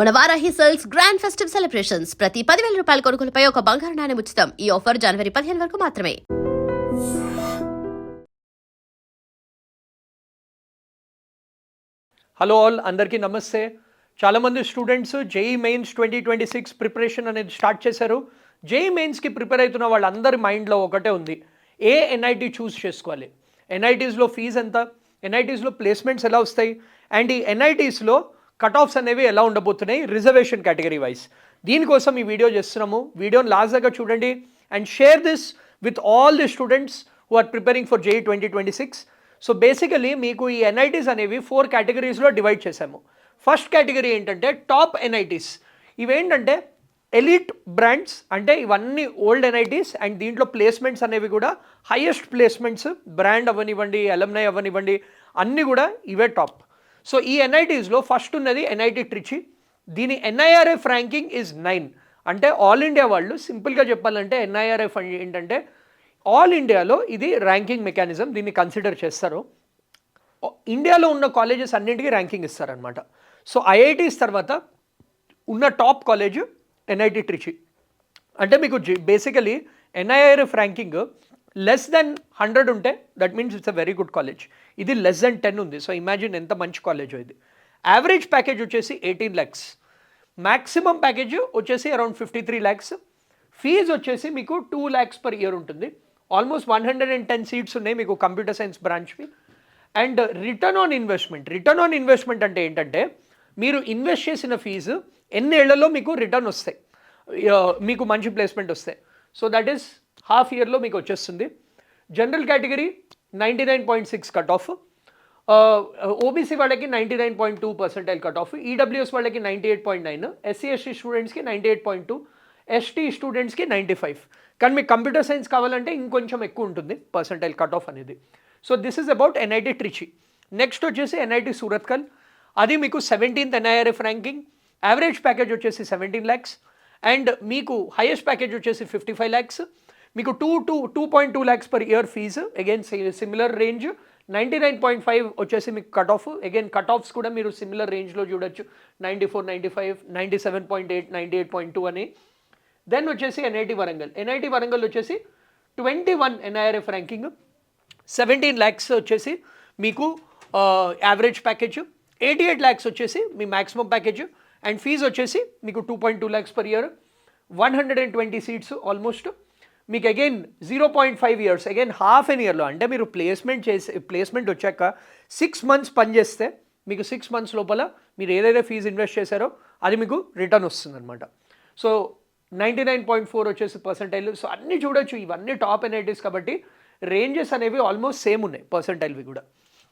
మన Varahi sales grand festive celebrations ప్రతి 10,000 రూపాయల కొనుగోలుపై ఒక బంగారు నాణెం ఉచితం. ఈ ఆఫర్ జనవరి 15 వరకు మాత్రమే. హలో ఆల్, అందరికీ నమస్తే. చాలామంది స్టూడెంట్స్ జేఈ మెయిన్స్ 2026 ప్రిపరేషన్ అనేది స్టార్ట్ చేశారు. జేఈ మెయిన్స్కి ప్రిపేర్ అవుతున్న వాళ్ళందరి మైండ్లో ఒకటే ఉంది, ఏ ఎన్ఐటీ చూస్ చేసుకోవాలి, ఎన్ఐటీస్లో ఫీజు ఎంత, ఎన్ఐటీస్లో ప్లేస్మెంట్స్ ఎలా వస్తాయి, అండ్ ఈ ఎన్ఐటీస్లో కట్ ఆఫ్స్ అనేవి ఎలా ఉండబోతున్నాయి రిజర్వేషన్ కేటగిరీ వైజ్. దీనికోసం ఈ వీడియో చేస్తున్నాము. వీడియోని లాస్ట్ దాకా చూడండి and share this with all the students who are preparing for JEE 2026. So basically మీకు ఈ ఎన్ఐటీస్ అనేవి 4 కేటగిరీస్లో డివైడ్ చేశాము. ఫస్ట్ కేటగిరీ ఏంటంటే టాప్ ఎన్ఐటీస్. ఇవేంటంటే ఎలీట్ బ్రాండ్స్, అంటే ఇవన్నీ ఓల్డ్ ఎన్ఐటీస్ అండ్ దీంట్లో ప్లేస్మెంట్స్ అనేవి కూడా హైయెస్ట్ ప్లేస్మెంట్స్, బ్రాండ్ అవ్వనివ్వండి, అలమ్నై అవ్వనివ్వండి, అన్నీ కూడా ఇవే టాప్. సో ఈ ఎన్ఐటీస్లో ఫస్ట్ ఉన్నది ఎన్ఐటీ ట్రిచి. దీని ఎన్ఐఆర్ఎఫ్ ర్యాంకింగ్ ఈజ్ 9. అంటే ఆల్ ఇండియా వాళ్ళు సింపుల్గా చెప్పాలంటే ఎన్ఐఆర్ఎఫ్ ఏంటంటే ఆల్ ఇండియాలో ఇది ర్యాంకింగ్ మెకానిజం, దీన్ని కన్సిడర్ చేస్తారు. ఇండియాలో ఉన్న కాలేజెస్ అన్నింటికీ ర్యాంకింగ్ ఇస్తారనమాట. సో ఐఐటీస్ తర్వాత ఉన్న టాప్ కాలేజ్ ఎన్ఐటీ ట్రిచి. అంటే మీకు basically NIRF ranking less than 100 ఉంటే that means it's a very good college. ఇది లెస్ దెన్ 10 ఉంది. సో ఇమాజిన్ ఎంత మంచి కాలేజ్ ఇది. యావరేజ్ ప్యాకేజ్ వచ్చేసి 18 lakhs, మ్యాక్సిమం ప్యాకేజ్ వచ్చేసి అరౌండ్ 53 lakhs. ఫీజు వచ్చేసి మీకు 2 lakhs per year ఉంటుంది. ఆల్మోస్ట్ 110 సీట్స్ ఉన్నాయి మీకు కంప్యూటర్ సైన్స్ బ్రాంచ్వి. అండ్ రిటర్న్ ఆన్ ఇన్వెస్ట్మెంట్ అంటే ఏంటంటే మీరు ఇన్వెస్ట్ చేసిన ఫీజు ఎన్నేళ్లలో మీకు రిటర్న్ వస్తాయి, మీకు మంచి ప్లేస్మెంట్ వస్తాయి. సో దట్ ఈస్ హాఫ్ ఇయర్లో మీకు వచ్చేస్తుంది. General category 99.6 cut off, OBC వాళ్ళకి 99.2% కట్ ఆఫ్, ఈడబ్ల్యూఎస్ వాళ్ళకి 98.9, ఎస్సీ ఎస్టీ స్టూడెంట్స్కి 98.2, ఎస్టీ స్టూడెంట్స్కి 95. కానీ మీకు కంప్యూటర్ సైన్స్ కావాలంటే ఇంకొంచెం ఎక్కువ ఉంటుంది పర్సెంటైల్ కట్ ఆఫ్ అనేది. So this is about NIT Trichy. Next వచ్చేసి ఎన్ఐటీ సూరత్కల్. అది మీకు 17th NIRF ranking. Average package వచ్చేసి 17 lakhs అండ్ మీకు హైయెస్ట్ ప్యాకేజ్ వచ్చేసి 55 lakhs. మీకు 2.2 lakhs per year fee, again similar range. 99.5 వచ్చేసి మీకు cut off. Again cut offs కూడా మీరు సిమిలర్ రేంజ్లో చూడొచ్చు, 94, 95, 97.8, 98.2 అని. దెన్ వచ్చేసి ఎన్ఐటీ వరంగల్ వచ్చేసి 21 ఎన్ఐఆర్ఎఫ్ ర్యాంకింగ్, 17 lakhs వచ్చేసి మీకు యావరేజ్ ప్యాకేజ్, 88 lakhs వచ్చేసి మీ మ్యాక్సిమం ప్యాకేజ్ అండ్ ఫీజు వచ్చేసి మీకు 2.2 lakhs per year, 120 seats almost. మీకు again 0.5 years, again half an ఇయర్లో, అంటే మీరు ప్లేస్మెంట్ వచ్చాక 6 months పనిచేస్తే మీకు 6 months లోపల మీరు ఏదైతే ఫీజు ఇన్వెస్ట్ చేశారో అది మీకు రిటర్న్ వస్తుందన్నమాట. సో 99.4 వచ్చేసి పర్సెంటైల్. సో అన్నీ చూడొచ్చు, ఇవన్నీ టాప్ ఎన్ఐటీస్ కాబట్టి రేంజెస్ అనేవి ఆల్మోస్ట్ సేమ్ ఉన్నాయి పర్సెంటైల్వి కూడా.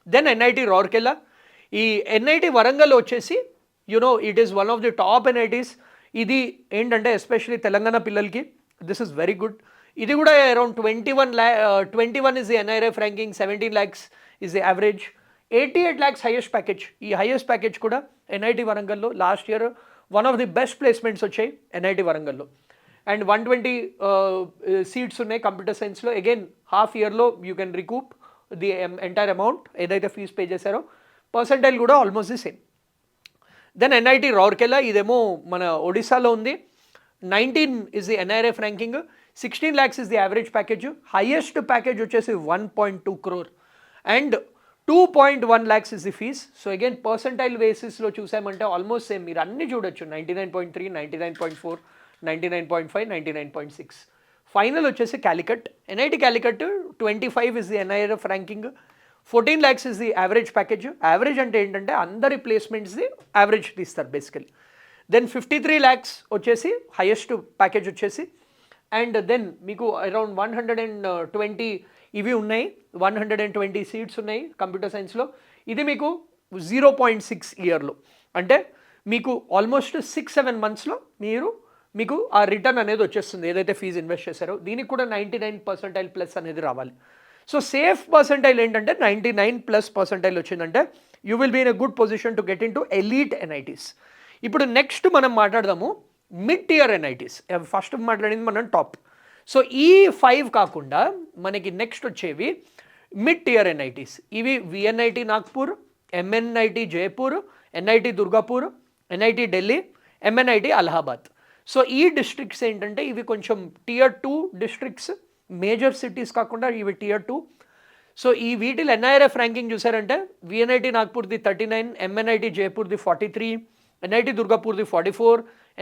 Then NIT Rourkela. ఈ ఎన్ఐటీ వరంగల్ వచ్చేసి it is one of the top NITs. ఇది ఏంటంటే ఎస్పెషలీ తెలంగాణ పిల్లలకి దిస్ ఇస్ వెరీ గుడ్. ఇది కూడా around 21 is the NIRF ranking, 17 lakhs is the average, 88 lakhs highest package. ఈ హైయెస్ట్ ప్యాకేజ్ కూడా ఎన్ఐటీ వరంగల్లో last year one of the best placements వచ్చాయి NIT వరంగల్లో. అండ్ 120 సీట్స్ ఉన్నాయి కంప్యూటర్ సైన్స్లో. అగైన్ హాఫ్ ఇయర్లో you can recoup the entire amount ఏదైతే fee pay చేశారో. పర్సెంటైల్ కూడా almost the same. Then NIT Rourkela, ఇదేమో మన ఒడిశాలో ఉంది. 19 is the NIRF ranking, 16 lakhs is the average package. Highest package వచ్చేసి 1.2 crore and 2.1 lakhs is the fee. So again percentile బేసిస్లో చూసామంటే ఆల్మోస్ట్ సేమ్. మీరు అన్నీ చూడొచ్చు, 99.3, 99.4, 99.5, 99.6. ఫైనల్ వచ్చేసి Calicut. NIT Calicut 25 is the NIRF ranking, 14 lakhs is the average package. Average అంటే ఏంటంటే అందరి ప్లేస్మెంట్స్ది యావరేజ్ తీస్తారు బేసికలీ. దెన్ 53 lakhs వచ్చేసి హైయెస్ట్ ప్యాకేజ్ వచ్చేసి. అండ్ దెన్ మీకు అరౌండ్ 120 ఇవి ఉన్నాయి, 120 సీట్స్ ఉన్నాయి కంప్యూటర్ సైన్స్లో. ఇది మీకు 0.6 ఇయర్లో, అంటే మీకు ఆల్మోస్ట్ 6-7 monthsలో మీకు ఆ రిటర్న్ అనేది వచ్చేస్తుంది ఏదైతే ఫీజు ఇన్వెస్ట్ చేశారో. దీనికి కూడా 99% ప్లస్ అనేది రావాలి. సో సేఫ్ పర్సెంటైల్ ఏంటంటే 99+ వచ్చిందంటే you will be in a good position to get in to elite NITs. ఇప్పుడు నెక్స్ట్ మనం మాట్లాడదాము మిడ్ టియర్ ఎన్ఐటీస్. ఫస్ట్ మాట్లాడింది మనం టాప్. సో ఈ 5 కాకుండా మనకి నెక్స్ట్ వచ్చేవి మిడ్ టియర్ ఎన్ఐటీస్. ఇవి VNIT Nagpur, ఎంఎన్ఐటి Jaipur, NIT Durgapur, NIT Delhi, MNIT Allahabad. So ఈ డిస్ట్రిక్ట్స్ ఏంటంటే ఇవి కొంచెం tier 2 డిస్ట్రిక్ట్స్, మేజర్ సిటీస్ కాకుండా ఇవి tier 2. సో ఈ వీటిలో NIRF ర్యాంకింగ్ చూసారంటే VNIT నాగ్పూర్ది 39, MNIT జైపూర్ది 43, NIT దుర్గాపూర్ది 44,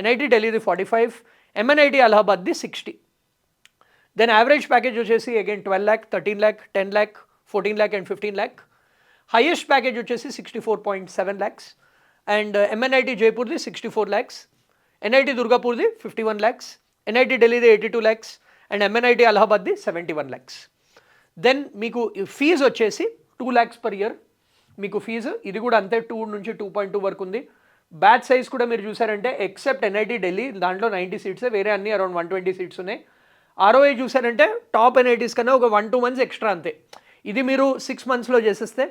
NIT ఢిల్లీది 45, MNIT అలహాబాద్ది 60. దెన్ యావరేజ్ ప్యాకేజ్ వచ్చేసి again 12 lakh, 13 lakh, 10 lakh, 14 lakh and 15 lakh. Highest package వచ్చేసి 64.7 lakhs అండ్ MNIT జైపూర్ది 64 lakhs, NIT దుర్గాపూర్ది 51 lakhs, NIT ఢిల్లీది 82 lakhs అండ్ MNIT అలహాబాద్ది 71 lakhs. దెన్ మీకు ఫీజు వచ్చేసి 2 lakhs per year మీకు ఫీజు. ఇది కూడా అంతే 2 నుంచి 2.2 వరకు ఉంది. బ్యాచ్ సైజ్ కూడా మీరు చూసారంటే ఎక్సెప్ట్ NIT ఢిల్లీ దాంట్లో 90 సీట్స్, వేరే అన్ని అరౌండ్ 120 సీట్స్ ఉన్నాయి. ROI చూసారంటే టాప్ NITs కన్నా ఒక 1-2 months ఎక్స్ట్రా అంతే. ఇది మీరు 6 monthsలో చేసేస్తే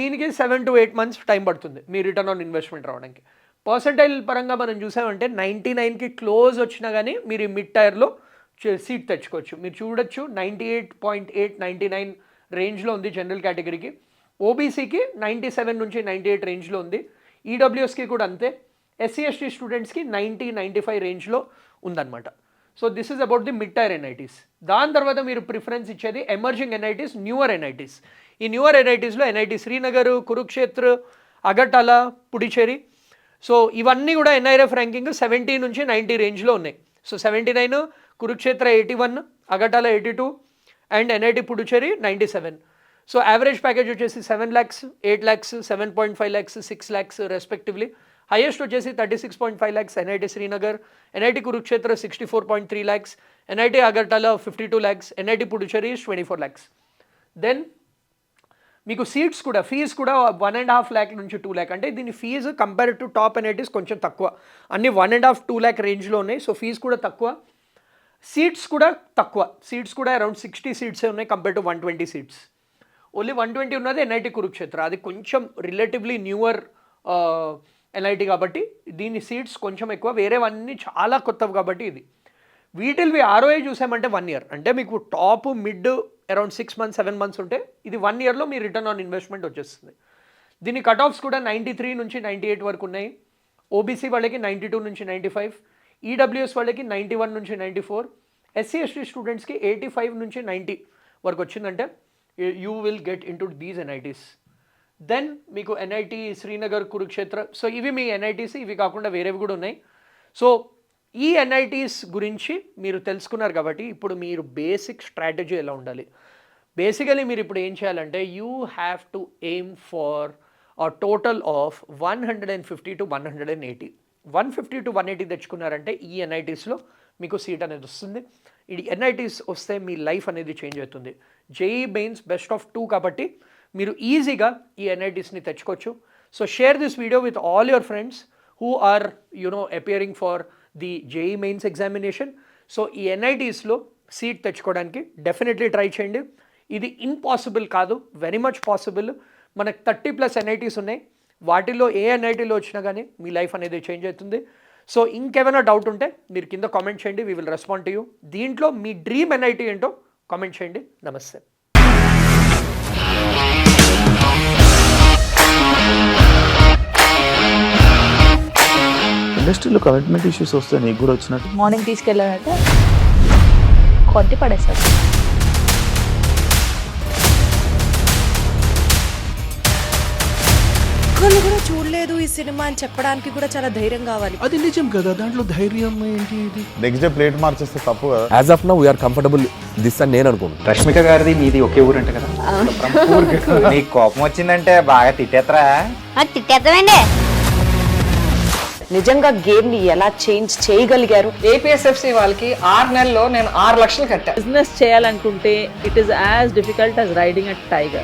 దీనికి 7 to 8 months టైం పడుతుంది మీ రిటర్న్ ఆన్ ఇన్వెస్ట్మెంట్ రావడానికి. పర్సంటైల్ పరంగా మనం చూసామంటే 99కి క్లోజ్ వచ్చినా కానీ మీరు మిడ్ టైర్లో సీట్ తెచ్చుకోవచ్చు. మీరు చూడొచ్చు 98.8, 99 రేంజ్లో ఉంది జనరల్ కేటగిరీకి. ఓబీసీకి 97 నుంచి 98 రేంజ్లో ఉంది. ఈడబ్ల్యూఎస్కి కూడా అంతే. SC ST స్టూడెంట్స్కి 90, 95 రేంజ్లో ఉందన్నమాట. So this is about the mid tier NITs. దాని తర్వాత మీరు ప్రిఫరెన్స్ ఇచ్చేది ఎమర్జింగ్ NITs, న్యూవర్ NITs. ఈ న్యూవర్ NITsలో NIT శ్రీనగర్, కురుక్షేత్ర, అగర్తల, పుడిచేరి. సో ఇవన్నీ కూడా NIRF ర్యాంకింగ్ 70 నుంచి 90 రేంజ్లో ఉన్నాయి. So 79, Kurukshetra 81, Agartala 82 and NIT Puducherry 97. So average package వచ్చేసి 7 lakhs, 8 lakhs, 7.5 lakhs, 6 lakhs respectively. Highest వచ్చేసి 36.5 lakhs NIT Srinagar, NIT Kurukshetra 64.3 lakhs, NIT Agartala 52 lakhs, NIT Puducherry 24 lakhs. Then మీకు సీట్స్ కూడా ఫీజు కూడా 1.5 lakh నుంచి 2 lakh. అంటే దీని fee compare to top NITs కొంచెం తక్కువ. అన్ని 1.5-2 lakh రేంజ్లో ఉన్నాయి. సో ఫీజు కూడా తక్కువ, సీట్స్ కూడా తక్కువ. సీట్స్ కూడా అరౌండ్ 60 సీట్సే ఉన్నాయి కంపేర్ టు 120 సీట్స్. ఓన్లీ 120 ఉన్నది NIT కురుక్షేత్ర. అది కొంచెం రిలేటివ్లీ న్యూవర్ NIT కాబట్టి దీని సీట్స్ కొంచెం ఎక్కువ. వేరేవన్నీ చాలా కొత్తవి కాబట్టి ఇది. వీటిల్వి ROI చూసామంటే 1 year. అంటే మీకు top mid around 6 months, 7 months ఉంటే ఇది 1 yearలో మీ రిటర్న్ ఆన్ ఇన్వెస్ట్మెంట్ వచ్చేస్తుంది. దీని కట్ ఆఫ్స్ కూడా 93 నుంచి 98 వరకు ఉన్నాయి. ఓబీసీ వాళ్ళకి 92 నుంచి 95, ఈడబ్ల్యూఎస్ వాళ్ళకి 91 నుంచి 94, SC ST స్టూడెంట్స్కి 85 నుంచి 90 వరకు వచ్చిందంటే you will get in to these NITs. Then మీకు NIT శ్రీనగర్, కురుక్షేత్ర. సో ఇవి మీ NITs. ఇవి కాకుండా వేరేవి కూడా ఉన్నాయి. సో ఈ NITs గురించి మీరు తెలుసుకున్నారు కాబట్టి ఇప్పుడు మీరు బేసిక్ స్ట్రాటజీ ఎలా ఉండాలి. బేసికలీ మీరు ఇప్పుడు ఏం చేయాలంటే you have to aim for a total of 150 to 180. 150 to 180 తెచ్చుకున్నారంటే ఈ NITsలో మీకు సీట్ అనేది వస్తుంది. ఇది NITs వస్తే మీ లైఫ్ అనేది చేంజ్ అవుతుంది. JEE మెయిన్స్ బెస్ట్ ఆఫ్ 2 కాబట్టి మీరు ఈజీగా ఈ NITsని తెచ్చుకోవచ్చు. So share this video with all your friends who are appearing for the JEE Mains examination. సో ఈ NITsలో సీట్ తెచ్చుకోవడానికి డెఫినెట్లీ ట్రై చేయండి. ఇది ఇంపాసిబుల్ కాదు, వెరీ మచ్ పాసిబుల్. మనకు 30+ NITs ఉన్నాయి. వాటిల్లో ఏ NITలో వచ్చినా కానీ మీ లైఫ్ అనేది చేంజ్ అవుతుంది. సో ఇంకేమైనా డౌట్ ఉంటే మీరు కింద కామెంట్ చేయండి, we will respond to you. దీంట్లో మీ డ్రీమ్ NIT ఏంటో కామెంట్ చేయండి. నమస్తే. ఇండస్ట్రీలో కమిట్మెంట్ ఇష్యూస్ వస్తే నీకు కూడా వచ్చినట్టు మార్నింగ్ తీసుకెళ్ళాడంటే కొట్టి పడేస్తాడు. ఒక్కళ్ళు కూడా చూడలేదు ఈ సినిమా అని చెప్పడానికి కూడా చాలా ధైర్యం కావాలి. అది నిజం కదా, దాంట్లో ధైర్యం ఏంటి? ఇది నెక్స్ట్ డే ప్లేట్ మార్చేస్తే తప్పు కదా. As of now we are comfortable this అని నేను అనుకుంటున్నాను. రష్మిక గారిది మీది ఒకే ఊరంట కదా? నీకు కోపం వచ్చిందంటే బాగా తిట్టేత్తరా? తిట్టేద్దామండి. నిజంగా గేమ్ ని ఎలా చేంజ్ చేయగలిగారు? APSFC వాళ్ళకి 6 నెలల్లో నేను 6 లక్షలు కట్టా. బిజినెస్ చేయాలనుకుంటే it is as difficult as riding a tiger.